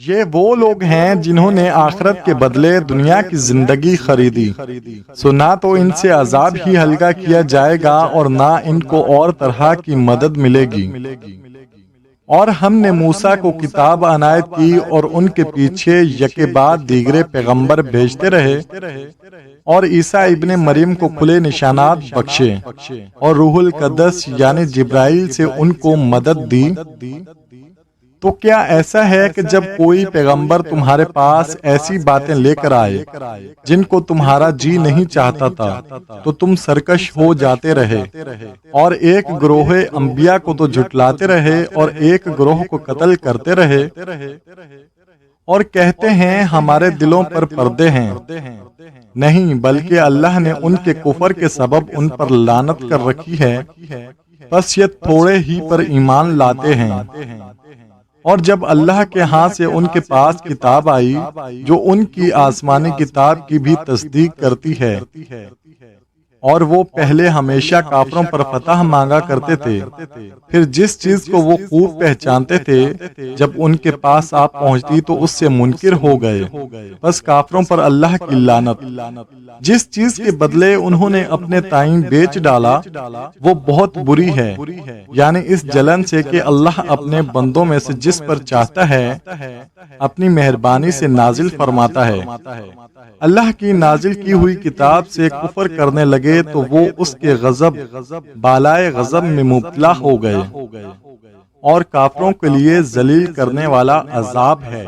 یہ وہ لوگ ہیں جنہوں نے آخرت کے بدلے دنیا کی زندگی خریدی، سو نہ تو ان سے عذاب ہی ہلکا کیا جائے گا اور نہ ان کو اور طرح کی مدد ملے گی۔ اور ہم نے موسیٰ کو کتاب عنایت کی اور ان کے پیچھے یکے بعد دیگرے پیغمبر بھیجتے رہے، اور عیسیٰ ابن مریم کو کھلے نشانات بخشے اور روح القدس یعنی جبرائیل سے ان کو مدد دی۔ تو کیا ایسا ہے کہ جب کوئی پیغمبر تمہارے پاس ایسی باتیں لے کر آئے جن کو تمہارا جی نہیں چاہتا تھا تو تم سرکش ہو جاتے رہے، اور ایک گروہ انبیاء کو تو جھٹلاتے رہے اور ایک گروہ کو قتل کرتے رہے، اور کہتے ہیں ہمارے دلوں پر پردے ہیں؟ نہیں، بلکہ اللہ نے ان کے کفر کے سبب ان پر لعنت کر رکھی ہے، بس یہ تھوڑے ہی پر ایمان لاتے ہیں۔ اور جب اللہ کے ہاں سے ان کے پاس کتاب آئی جو ان کی آسمانی کتاب کی بھی تصدیق کرتی ہے، اور وہ پہلے ہمیشہ کافروں پر فتح مانگا کرتے تھے، پھر جس چیز کو وہ خوب پہچانتے تھے جب ان کے پاس آپ پہنچتی تو اس سے منکر ہو گئے، بس کافروں پر اللہ کی لعنت۔ جس چیز کے بدلے انہوں نے اپنے تئیں بیچ ڈالا وہ بہت بری ہے، یعنی اس جلن سے کہ اللہ اپنے بندوں میں سے جس پر چاہتا ہے اپنی مہربانی سے نازل فرماتا ہے۔ اللہ کی نازل کی ہوئی کتاب سے کفر کرنے لگے تو وہ اس کے غضب بالائے غضب میں مبتلا ہو گئے، اور کافروں کے لیے ذلیل کرنے والا عذاب ہے۔